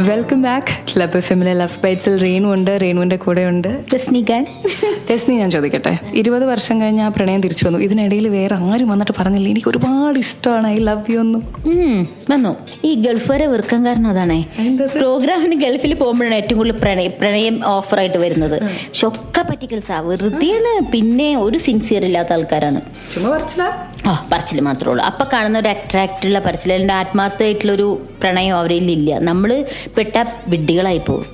Welcome back. Club എഫ്എമ്മിലെ love ബൈറ്റ്സിൽ റേണു ഉണ്ട്. റേണുവിൻ്റെ കൂടെ ഉണ്ട് തെസ്നി. ഞാൻ ചോദിക്കട്ടെ, 20 വർഷം കഴിഞ്ഞ് ആ പ്രണയം തിരിച്ചു വന്നു. ഇതിനിടയിൽ വേറെ ആരും വന്നിട്ട് പറഞ്ഞില്ല എനിക്ക് ഒരുപാട് ഇഷ്ടമാണ്, ഐ ലവ് യു ഒന്നും? വന്നു. ഈ ഗൾഫ് വരെ വെറുക്കാൻ കാരണം അതാണേ. പ്രോഗ്രാമിന് ഗൾഫിൽ പോകുമ്പോഴാണ് ഏറ്റവും കൂടുതൽ പ്രണയം ഓഫറായിട്ട് വരുന്നത്. പക്ഷെ ഒക്കെ പറ്റിക്കൽസാ, വെറുതെയാണ്. പിന്നെ ഒരു സിൻസിയർ ഇല്ലാത്ത ആൾക്കാരാണ്. പറച്ചിൽ മാത്രമേ ഉള്ളൂ. അപ്പൊ കാണുന്ന ഒരു അട്രാക്റ്റുള്ള പറച്ചിൽ, അതിൻ്റെ ആത്മാർത്ഥമായിട്ടുള്ളൊരു പ്രണയം അവരിൽ ഇല്ല. നമ്മള് പെട്ട വിഡ്ഢികളായി പോകും.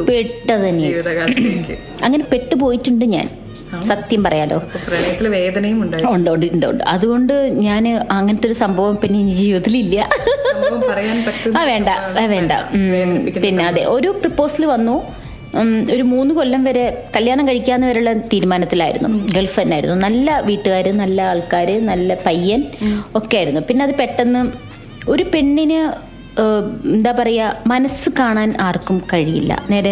പെട്ടത് തന്നെ അങ്ങനെ പെട്ടുപോയിട്ടുണ്ട് ഞാൻ, സത്യം പറയാലോ. വേദനയും ഉണ്ട്. അതുകൊണ്ട് ഞാൻ അങ്ങനത്തെ ഒരു സംഭവം പിന്നെ ജീവിതത്തിലില്ല. വേണ്ട. പിന്നെ അതെ, ഒരു പ്രപ്പോസൽ വന്നു. ഒരു 3 കൊല്ലം വരെ കല്യാണം കഴിക്കാന്ന് വരെയുള്ള തീരുമാനത്തിലായിരുന്നു. ഗൾഫ് തന്നെയായിരുന്നു. നല്ല വീട്ടുകാർ, നല്ല ആൾക്കാർ, നല്ല പയ്യൻ ഒക്കെ ആയിരുന്നു. പിന്നെ അത് പെട്ടെന്ന് ഒരു പെണ്ണിന് എന്താ പറയുക, മനസ്സ് കാണാൻ ആർക്കും കഴിയില്ല. നേരെ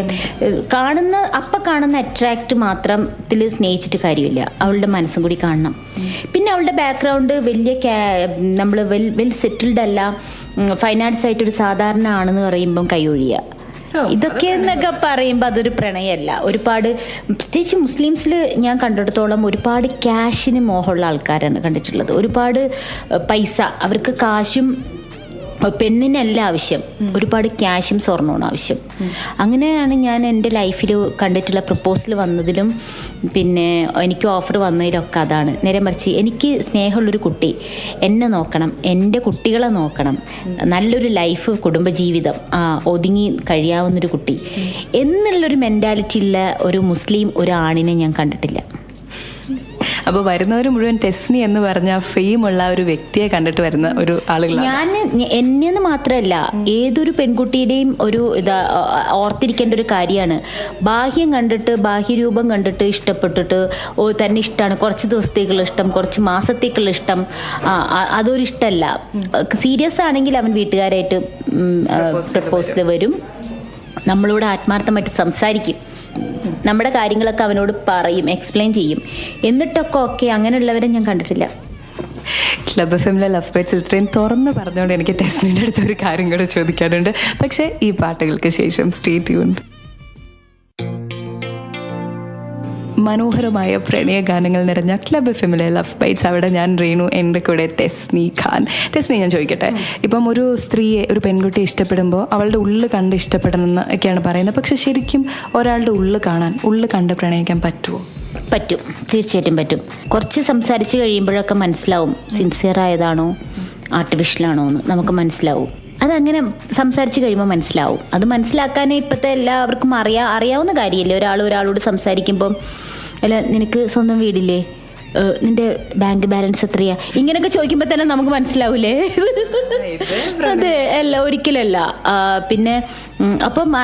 കാണുന്ന അട്രാക്റ്റ് മാത്രത്തിൽ സ്നേഹിച്ചിട്ട് കാര്യമില്ല. അവളുടെ മനസ്സും കൂടി കാണണം. പിന്നെ അവളുടെ ബാക്ക്ഗ്രൗണ്ട് നമ്മൾ വെൽ സെറ്റിൽഡ് അല്ല, ഫൈനാൻസ് ആയിട്ടൊരു സാധാരണ ആണെന്ന് പറയുമ്പം കൈയൊഴിയുക. ഇതൊക്കെ എന്നൊക്കെ പറയുമ്പോൾ അതൊരു പ്രണയമല്ല. ഒരുപാട്, പ്രത്യേകിച്ച് മുസ്ലിംസിൽ ഞാൻ കണ്ടിടത്തോളം ഒരുപാട് ക്യാഷിന് മോഹമുള്ള ആൾക്കാരാണ് കണ്ടിട്ടുള്ളത്. ഒരുപാട് പൈസ, അവർക്ക് കാശും പെണ്ണിനല്ല ആവശ്യം, ഒരുപാട് ക്യാഷും സ്വർണ്ണമാണ് ആവശ്യം. അങ്ങനെയാണ് ഞാൻ എൻ്റെ ലൈഫിൽ കണ്ടിട്ടുള്ള പ്രപ്പോസൽ വന്നതിലും പിന്നെ എനിക്ക് ഓഫർ വന്നതിലൊക്കെ അതാണ്. നേരെ മറിച്ച് എനിക്ക് സ്നേഹമുള്ളൊരു കുട്ടി, എന്നെ നോക്കണം, എൻ്റെ കുട്ടികളെ നോക്കണം, നല്ലൊരു ലൈഫ്, കുടുംബജീവിതം ഒതുങ്ങി കഴിയാവുന്നൊരു കുട്ടി എന്നുള്ളൊരു മെൻറ്റാലിറ്റി ഉള്ള ഒരു മുസ്ലിം ഒരു ആണിനെ ഞാൻ കണ്ടിട്ടില്ല. അപ്പോൾ വരുന്നവർ മുഴുവൻ തെസ്നി എന്ന് പറഞ്ഞ ഫെയിമുള്ള ഒരു വ്യക്തിയെ കണ്ടിട്ട് വരുന്ന ഒരു ആളുകളാണ്. ഞാൻ എന്നെന്ന് മാത്രമല്ല, ഏതൊരു പെൺകുട്ടിയുടെയും ഒരു ഓർത്തിരിക്കേണ്ട ഒരു കാര്യമാണ്. ബാഹ്യം കണ്ടിട്ട്, ബാഹ്യരൂപം കണ്ടിട്ട് ഇഷ്ടപ്പെട്ടിട്ട് തന്നെ ഇഷ്ടമാണ്, കുറച്ച് ദിവസത്തേക്കുള്ള ഇഷ്ടം, കുറച്ച് മാസത്തേക്കുള്ള ഇഷ്ടം, അതൊരു ഇഷ്ടമല്ല. സീരിയസ് ആണെങ്കിൽ അവൻ വീട്ടുകാരായിട്ട് പ്രപ്പോസൽ വരും, നമ്മളോട് ആത്മാർത്ഥമായിട്ട് സംസാരിക്കും, നമ്മുടെ കാര്യങ്ങളൊക്കെ അവനോട് പറയും, എക്സ്പ്ലെയിൻ ചെയ്യും. എന്നിട്ടൊക്കെ ഓക്കെ, അങ്ങനെയുള്ളവരെ ഞാൻ കണ്ടിട്ടില്ല. ക്ലബ് എഫ്എമ്മിലെ ലവ് ബൈറ്റ്സിൽ ഇത്രയും തുറന്ന് പറഞ്ഞുകൊണ്ട് എനിക്ക് തെസ്നിയുടെ അടുത്ത് ഒരു കാര്യം കൂടെ ചോദിക്കാനുണ്ട്. പക്ഷേ ഈ പാട്ടുകൾക്ക് ശേഷം സ്റ്റേ ട്യൂൺഡ്. മനോഹരമായ പ്രണയ ഗാനങ്ങൾ നിറഞ്ഞ ക്ലബ് എഫ്എമ്മിലെ ലവ് ബൈറ്റ്സ്. അവിടെ ഞാൻ റേണു, എൻ്റെ കൂടെ തെസ്നി ഖാൻ. തെസ്നി, ഞാൻ ചോദിക്കട്ടെ, ഇപ്പം ഒരു സ്ത്രീയെ, ഒരു പെൺകുട്ടിയെ ഇഷ്ടപ്പെടുമ്പോൾ അവളുടെ ഉള്ളിൽ കണ്ട് ഇഷ്ടപ്പെടണം എന്ന് ഒക്കെയാണ് പറയുന്നത്. പക്ഷെ ശരിക്കും ഒരാളുടെ ഉള്ളിൽ കണ്ട് പ്രണയിക്കാൻ പറ്റുമോ? പറ്റും, തീർച്ചയായിട്ടും പറ്റും. കുറച്ച് സംസാരിച്ച് കഴിയുമ്പോഴൊക്കെ മനസ്സിലാവും സിൻസിയർ ആയതാണോ ആർട്ടിഫിഷ്യലാണോ എന്ന് നമുക്ക് മനസ്സിലാവും. അതങ്ങനെ സംസാരിച്ച് കഴിയുമ്പോൾ മനസ്സിലാവും. അത് മനസ്സിലാക്കാനേ ഇപ്പോഴത്തെ എല്ലാവർക്കും അറിയാവുന്ന കാര്യമല്ലേ. ഒരാളോട് സംസാരിക്കുമ്പം, അല്ല നിനക്ക് സ്വന്തം വീടില്ലേ, നിന്റെ ബാങ്ക് ബാലൻസ് എത്രയാ, ഇങ്ങനെയൊക്കെ ചോദിക്കുമ്പോൾ തന്നെ നമുക്ക് മനസ്സിലാവൂലേ. അതെ, അല്ല, ഒരിക്കലല്ല. പിന്നെ അപ്പം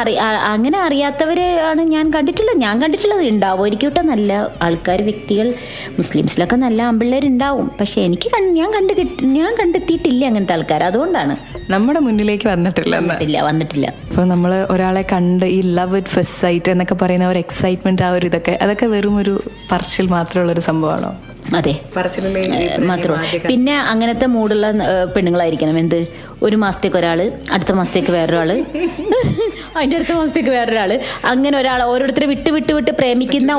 അങ്ങനെ അറിയാത്തവരെ ആണ് ഞാൻ കണ്ടിട്ടുള്ളത്. ഉണ്ടാവുമായിരിക്കും കേട്ടോ, നല്ല ആൾക്കാർ, വ്യക്തികൾ. മുസ്ലിംസിലൊക്കെ നല്ല ആമ്പിള്ളേരുണ്ടാവും. പക്ഷെ ഞാൻ കണ്ടെത്തിയിട്ടില്ല അങ്ങനത്തെ ആൾക്കാർ. അതുകൊണ്ടാണ് നമ്മുടെ മുന്നിലേക്ക് വന്നിട്ടില്ല. അപ്പോൾ നമ്മൾ ഒരാളെ കണ്ട് ഈ ലവ് അറ്റ് ഫസ്റ്റ് സൈറ്റ് എന്നൊക്കെ പറയുന്ന ഒരു എക്സൈറ്റ്മെന്റ്, ആ ഒരു അതൊക്കെ വെറും ഒരു പറച്ചിൽ മാത്രമുള്ളൊരു സംഭവമാണോ? അതെ, മാത്രം. പിന്നെ അങ്ങനത്തെ മൂടുള്ള പെണ്ണുങ്ങളായിരിക്കണം. എന്ത്, ഒരു മാസത്തേക്ക് ഒരാള്, അടുത്ത മാസത്തേക്ക് വേറൊരാള്, അതിൻ്റെ അടുത്ത മാസത്തേക്ക് വേറൊരാള്, അങ്ങനെ ഓരോരുത്തരെ വിട്ട് പ്രേമിക്കുന്ന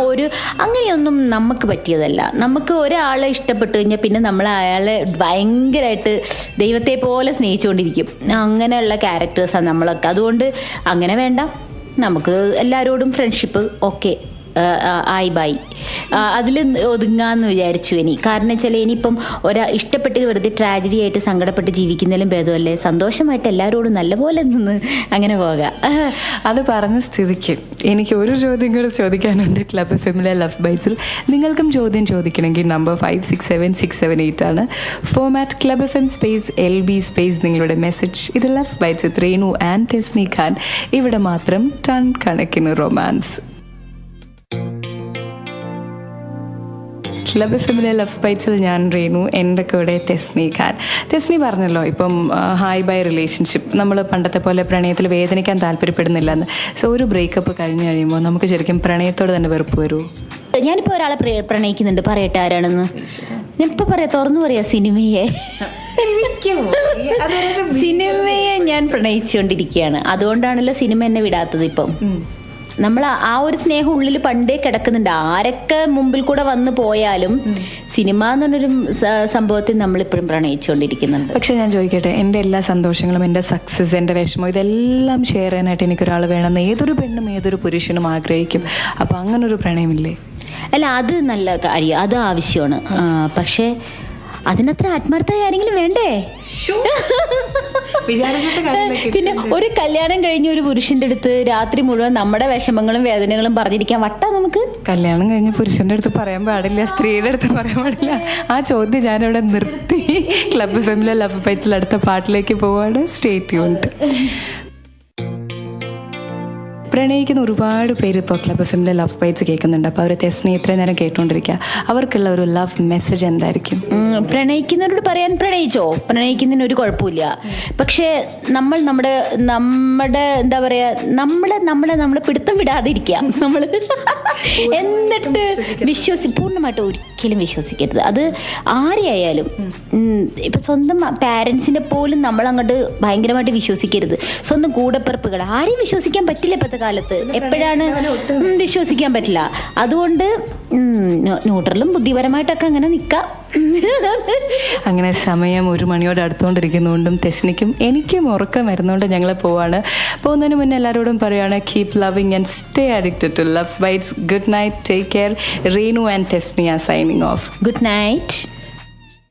അങ്ങനെയൊന്നും നമുക്ക് പറ്റിയതല്ല. നമുക്ക് ഒരാളെ ഇഷ്ടപ്പെട്ടു കഴിഞ്ഞാൽ പിന്നെ നമ്മൾ അയാളെ ഭയങ്കരമായിട്ട് ദൈവത്തെ പോലെ സ്നേഹിച്ചുകൊണ്ടിരിക്കും. അങ്ങനെയുള്ള ക്യാരക്ടേഴ്സാണ് നമ്മളൊക്കെ. അതുകൊണ്ട് അങ്ങനെ വേണ്ട, നമുക്ക് എല്ലാവരോടും ഫ്രണ്ട്ഷിപ്പ് ഓക്കെ, ബൈ, അതിൽ ഒതുങ്ങാന്ന് വിചാരിച്ചു ഇനി. കാരണം വെച്ചാൽ ഇനിയിപ്പം ഇഷ്ടപ്പെട്ട് വെറുതെ ട്രാജഡി ആയിട്ട് സങ്കടപ്പെട്ട് ജീവിക്കുന്നതിലും ഭേദമല്ലേ സന്തോഷമായിട്ട് എല്ലാവരോടും നല്ലപോലെ നിന്ന് അങ്ങനെ പോകാം. അത് പറഞ്ഞ സ്ഥിതിക്ക് എനിക്ക് ഒരു ചോദ്യം കൂടെ ചോദിക്കാനുണ്ട്. ക്ലബ് എഫ്എമ്മിലെ ലവ് ബൈറ്റ്സിൽ നിങ്ങൾക്കും ചോദ്യം ചോദിക്കണമെങ്കിൽ നമ്പർ 567678 ആണ്. Format club F M /LB നിങ്ങളുടെ മെസ്സേജ്. ഇത് love bytes with Renu and Thesni Khan. ഇവിടെ മാത്രം ടൺ കണക്കിന് റൊമാൻസ്. ക്ലബ് എഫ്എമ്മിലെ ലവ് ബൈറ്റ്സിൽ ഞാൻ റേണു, എൻ്റെ കൂടെ തെസ്നി ഖാൻ. തെസ്നി പറഞ്ഞല്ലോ ഇപ്പം ഹായ് ബൈ റിലേഷൻഷിപ്പ്, നമ്മൾ പണ്ടത്തെ പോലെ പ്രണയത്തിൽ വേദനിക്കാൻ താല്പര്യപ്പെടുന്നില്ല എന്ന്. സോ ഒരു ബ്രേക്കപ്പ് കഴിഞ്ഞ് കഴിയുമ്പോൾ നമുക്ക് ശരിക്കും പ്രണയത്തോട് തന്നെ വെറുപ്പ് വരുമോ? ഞാനിപ്പോൾ ഒരാളെ പ്രണയിക്കുന്നുണ്ട്, പറയട്ടെ ആരാണെന്ന്. ഞാൻ ഇപ്പം തുറന്നു പറയാം, സിനിമയെ. സിനിമയെ ഞാൻ പ്രണയിച്ചുകൊണ്ടിരിക്കുകയാണ്. അതുകൊണ്ടാണല്ലോ സിനിമ എന്നെ വിടാത്തത്. ഇപ്പം നമ്മൾ ആ ഒരു സ്നേഹം ഉള്ളിൽ പണ്ടേ കിടക്കുന്നുണ്ട്. ആരൊക്കെ മുമ്പിൽ കൂടെ വന്നു പോയാലും സിനിമ എന്ന് പറഞ്ഞൊരു സംഭവത്തിൽ നമ്മളിപ്പോഴും പ്രണയിച്ചുകൊണ്ടിരിക്കുന്നുണ്ട്. പക്ഷെ ഞാൻ ചോദിക്കട്ടെ, എൻ്റെ എല്ലാ സന്തോഷങ്ങളും, എൻ്റെ സക്സസ്, എൻ്റെ വിഷമം, ഇതെല്ലാം ഷെയർ ചെയ്യാനായിട്ട് എനിക്കൊരാൾ വേണമെന്ന് ഏതൊരു പെണ്ണും ഏതൊരു പുരുഷനും ആഗ്രഹിക്കും. അപ്പോൾ അങ്ങനൊരു പ്രണയമില്ലേ? അല്ല, അത് നല്ല കാര്യം, അത് ആവശ്യമാണ്. പക്ഷേ അതിനത്ര ആത്മാർത്ഥമായ ആരെങ്കിലും വേണ്ടേ? പിന്നെ ഒരു കല്യാണം കഴിഞ്ഞ ഒരു പുരുഷന്റെ അടുത്ത് രാത്രി മുഴുവൻ നമ്മുടെ വിഷമങ്ങളും വേദനകളും പറഞ്ഞിരിക്കാൻ വട്ടാ നമുക്ക്? കല്യാണം കഴിഞ്ഞ പുരുഷന്റെ അടുത്ത് പറയാൻ പാടില്ല, സ്ത്രീയുടെ അടുത്ത് പറയാൻ പാടില്ല. ആ ചോദ്യം ഞാനിവിടെ നിർത്തി. ക്ലബ് ഫെമിലെ ലവ് ബൈറ്റ്സിൽ അടുത്ത പാട്ടിലേക്ക് പോവാണ്. Stay tuned. പ്രണയിക്കുന്ന ഒരുപാട് പേര് ഇപ്പോൾ ക്ലബ് ഫെമിലെ ലവ് ബൈറ്റ്സ് കേൾക്കുന്നുണ്ട്. അപ്പോൾ അവർ തെസ്നി ഇത്രയും നേരം കേട്ടുകൊണ്ടിരിക്കുക. അവർക്കുള്ള ഒരു ലവ് മെസ്സേജ് എന്തായിരിക്കും? പ്രണയിക്കുന്നവരോട് പറയാൻ, പ്രണയിച്ചോ, പ്രണയിക്കുന്നതിന് ഒരു കുഴപ്പമില്ല. പക്ഷേ നമ്മുടെ എന്താ പറയാ, നമ്മളെ പിടുത്തം വിടാതിരിക്കാം. നമ്മൾ എന്നിട്ട് പൂർണ്ണമായിട്ട് ഒരിക്കലും വിശ്വസിക്കരുത്. അത് ആരെയായാലും, ഇപ്പൊ സ്വന്തം പാരൻസിനെ പോലും നമ്മളങ്ങോട്ട് ഭയങ്കരമായിട്ട് വിശ്വസിക്കരുത്. സ്വന്തം കൂടപ്പിറപ്പുകൾ ആരെയും വിശ്വസിക്കാൻ പറ്റില്ല ഇപ്പോഴത്തെ കാലത്ത്. എപ്പോഴാണ് വിശ്വസിക്കാൻ പറ്റില്ല. അതുകൊണ്ട് ന്യൂട്രലും ബുദ്ധിപരമായിട്ടൊക്കെ അങ്ങനെ നിൽക്കാം. അങ്ങനെ സമയം 1 മണിയോട് അടുത്തുകൊണ്ടിരിക്കുന്നതുകൊണ്ടും തെസ്നിക്കും എനിക്കും ഉറക്കം വരുന്നതുകൊണ്ട് ഞങ്ങൾ പോവാണ്. പോകുന്നതിന് മുന്നേ എല്ലാവരോടും പറയുകയാണ്, keep loving and stay addicted to love bites. Good night, take care. Reenu and Thesni are signing off. Good night.